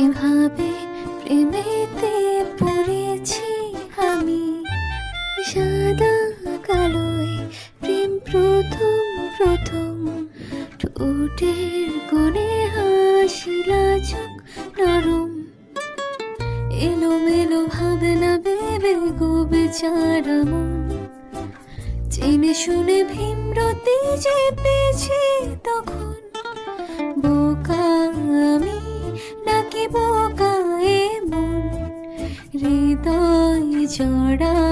এভাবে প্রেমেতে পড়েছি আমি, সাদা কালোয় প্রেম প্রথম প্রথম, ঠোঁটের কোণে হাসি লাজুক নরম, এলোমেলো ভাবনা ভেবে গো বেচারা মন, জেনে শুনে ভীমরতি যে পেয়েছি তখন, বোকা আমি নাকি বোকা এ মন, হৃদয় জড়া